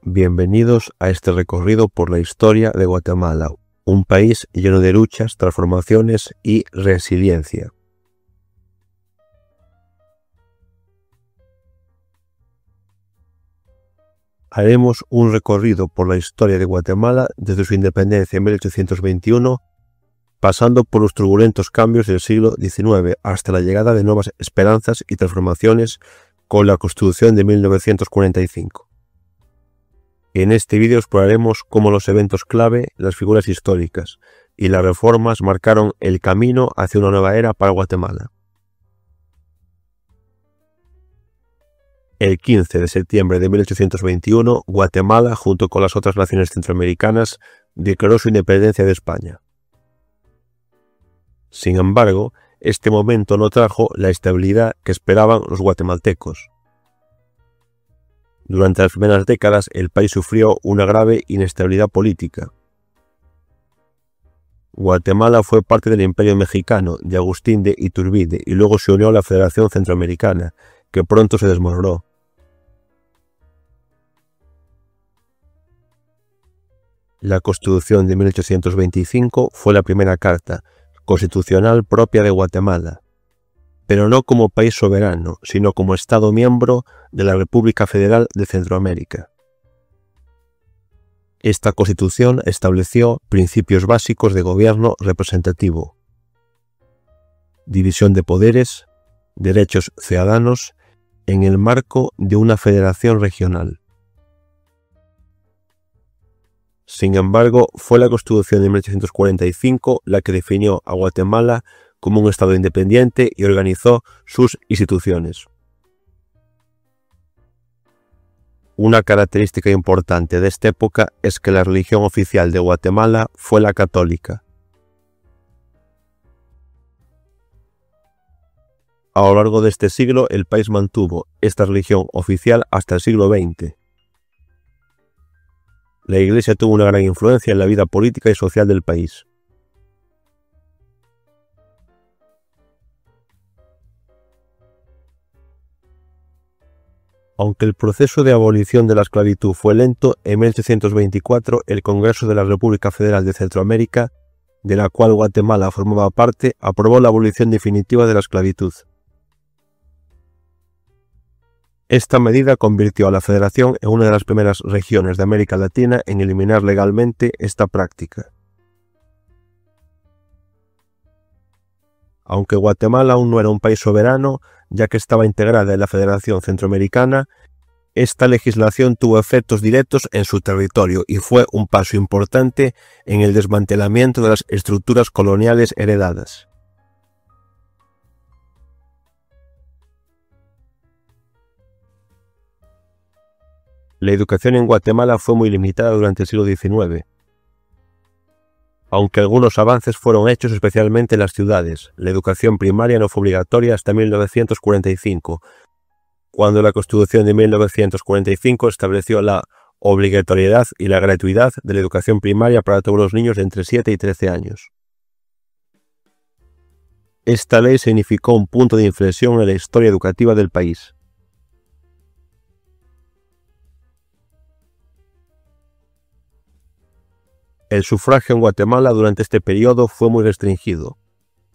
Bienvenidos a este recorrido por la historia de Guatemala, un país lleno de luchas, transformaciones y resiliencia. Haremos un recorrido por la historia de Guatemala desde su independencia en 1821, pasando por los turbulentos cambios del siglo XIX hasta la llegada de nuevas esperanzas y transformaciones con la Constitución de 1945. En este vídeo exploraremos cómo los eventos clave, las figuras históricas y las reformas marcaron el camino hacia una nueva era para Guatemala. El 15 de septiembre de 1821, Guatemala, junto con las otras naciones centroamericanas, declaró su independencia de España. Sin embargo, este momento no trajo la estabilidad que esperaban los guatemaltecos. Durante las primeras décadas, el país sufrió una grave inestabilidad política. Guatemala fue parte del Imperio Mexicano de Agustín de Iturbide y luego se unió a la Federación Centroamericana, que pronto se desmoronó. La Constitución de 1825 fue la primera carta constitucional propia de Guatemala, pero no como país soberano, sino como Estado miembro de la República Federal de Centroamérica. Esta Constitución estableció principios básicos de gobierno representativo, división de poderes, derechos ciudadanos, en el marco de una federación regional. Sin embargo, fue la Constitución de 1845 la que definió a Guatemala como un Estado independiente y organizó sus instituciones. Una característica importante de esta época es que la religión oficial de Guatemala fue la católica. A lo largo de este siglo, el país mantuvo esta religión oficial hasta el siglo XX. La Iglesia tuvo una gran influencia en la vida política y social del país. Aunque el proceso de abolición de la esclavitud fue lento, en 1824 el Congreso de la República Federal de Centroamérica, de la cual Guatemala formaba parte, aprobó la abolición definitiva de la esclavitud. Esta medida convirtió a la Federación en una de las primeras regiones de América Latina en eliminar legalmente esta práctica. Aunque Guatemala aún no era un país soberano, ya que estaba integrada en la Federación Centroamericana, esta legislación tuvo efectos directos en su territorio y fue un paso importante en el desmantelamiento de las estructuras coloniales heredadas. La educación en Guatemala fue muy limitada durante el siglo XIX. Aunque algunos avances fueron hechos especialmente en las ciudades, la educación primaria no fue obligatoria hasta 1945, cuando la Constitución de 1945 estableció la obligatoriedad y la gratuidad de la educación primaria para todos los niños de entre 7 y 13 años. Esta ley significó un punto de inflexión en la historia educativa del país. El sufragio en Guatemala durante este periodo fue muy restringido.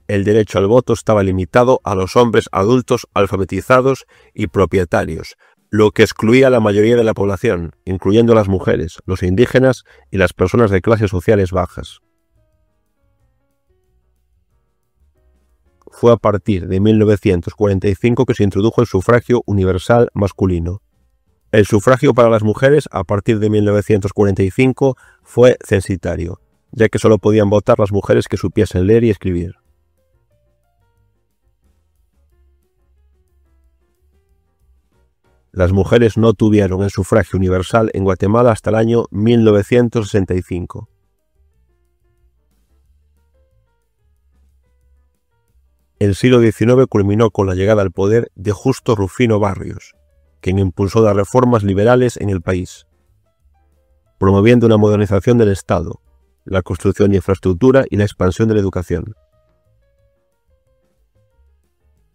El derecho al voto estaba limitado a los hombres adultos alfabetizados y propietarios, lo que excluía a la mayoría de la población, incluyendo a las mujeres, los indígenas y las personas de clases sociales bajas. Fue a partir de 1945 que se introdujo el sufragio universal masculino. El sufragio para las mujeres a partir de 1945 fue censitario, ya que solo podían votar las mujeres que supiesen leer y escribir. Las mujeres no tuvieron el sufragio universal en Guatemala hasta el año 1965. El siglo XIX culminó con la llegada al poder de Justo Rufino Barrios, quien impulsó las reformas liberales en el país, promoviendo una modernización del Estado, la construcción de infraestructura y la expansión de la educación.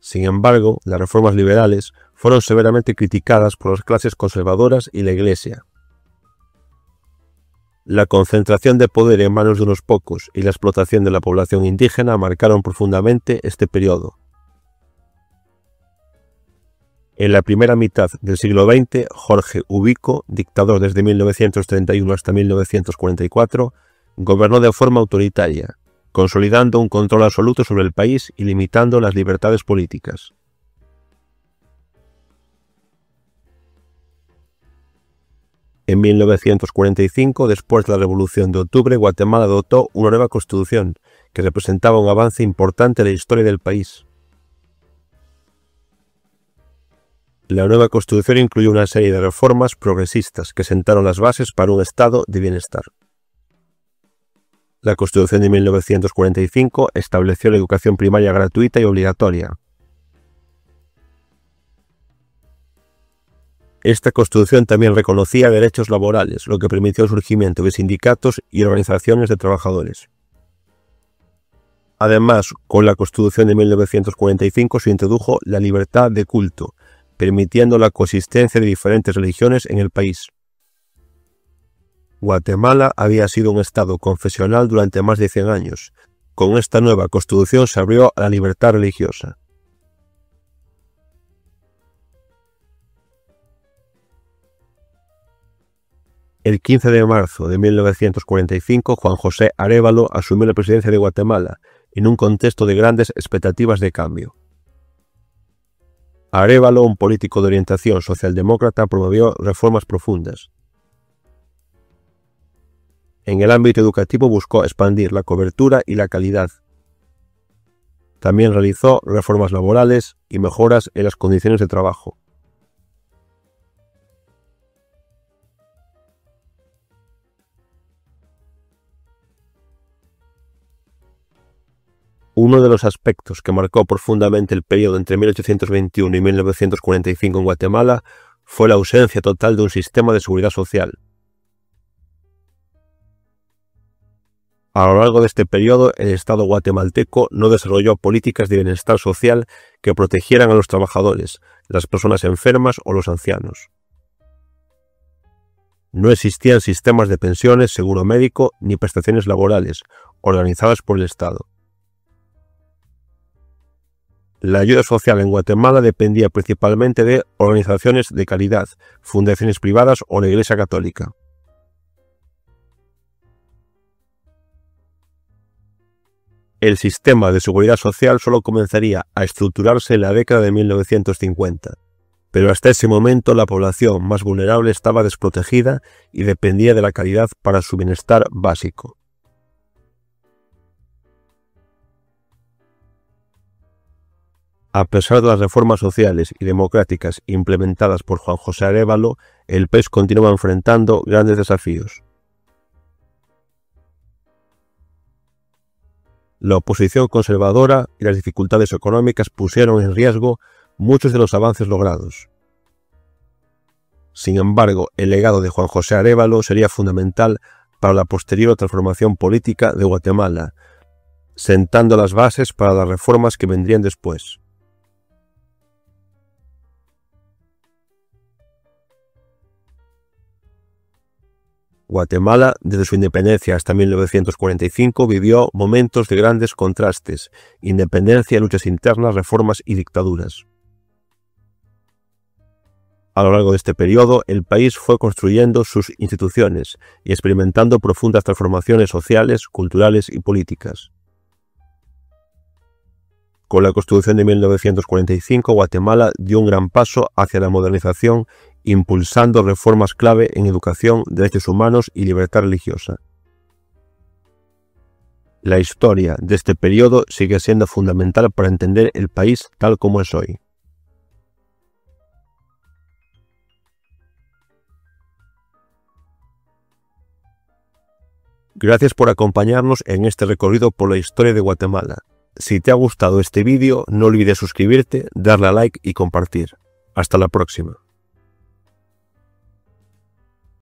Sin embargo, las reformas liberales fueron severamente criticadas por las clases conservadoras y la Iglesia. La concentración de poder en manos de unos pocos y la explotación de la población indígena marcaron profundamente este periodo. En la primera mitad del siglo XX, Jorge Ubico, dictador desde 1931 hasta 1944, gobernó de forma autoritaria, consolidando un control absoluto sobre el país y limitando las libertades políticas. En 1945, después de la Revolución de Octubre, Guatemala adoptó una nueva constitución, que representaba un avance importante en la historia del país. La nueva constitución incluyó una serie de reformas progresistas que sentaron las bases para un estado de bienestar. La Constitución de 1945 estableció la educación primaria gratuita y obligatoria. Esta Constitución también reconocía derechos laborales, lo que permitió el surgimiento de sindicatos y organizaciones de trabajadores. Además, con la Constitución de 1945 se introdujo la libertad de culto, permitiendo la coexistencia de diferentes religiones en el país. Guatemala había sido un estado confesional durante más de 100 años. Con esta nueva Constitución se abrió a la libertad religiosa. El 15 de marzo de 1945, Juan José Arévalo asumió la presidencia de Guatemala, en un contexto de grandes expectativas de cambio. Arévalo, un político de orientación socialdemócrata, promovió reformas profundas. En el ámbito educativo buscó expandir la cobertura y la calidad. También realizó reformas laborales y mejoras en las condiciones de trabajo. Uno de los aspectos que marcó profundamente el periodo entre 1821 y 1945 en Guatemala fue la ausencia total de un sistema de seguridad social. A lo largo de este periodo, el Estado guatemalteco no desarrolló políticas de bienestar social que protegieran a los trabajadores, las personas enfermas o los ancianos. No existían sistemas de pensiones, seguro médico ni prestaciones laborales organizadas por el Estado. La ayuda social en Guatemala dependía principalmente de organizaciones de caridad, fundaciones privadas o la Iglesia Católica. El sistema de seguridad social solo comenzaría a estructurarse en la década de 1950, pero hasta ese momento la población más vulnerable estaba desprotegida y dependía de la caridad para su bienestar básico. A pesar de las reformas sociales y democráticas implementadas por Juan José Arévalo, el país continuaba enfrentando grandes desafíos. La oposición conservadora y las dificultades económicas pusieron en riesgo muchos de los avances logrados. Sin embargo, el legado de Juan José Arévalo sería fundamental para la posterior transformación política de Guatemala, sentando las bases para las reformas que vendrían después. Guatemala, desde su independencia hasta 1945, vivió momentos de grandes contrastes: independencia, luchas internas, reformas y dictaduras. A lo largo de este periodo, el país fue construyendo sus instituciones y experimentando profundas transformaciones sociales, culturales y políticas. Con la Constitución de 1945, Guatemala dio un gran paso hacia la modernización, impulsando reformas clave en educación, derechos humanos y libertad religiosa. La historia de este periodo sigue siendo fundamental para entender el país tal como es hoy. Gracias por acompañarnos en este recorrido por la historia de Guatemala. Si te ha gustado este vídeo, no olvides suscribirte, darle a like y compartir. Hasta la próxima.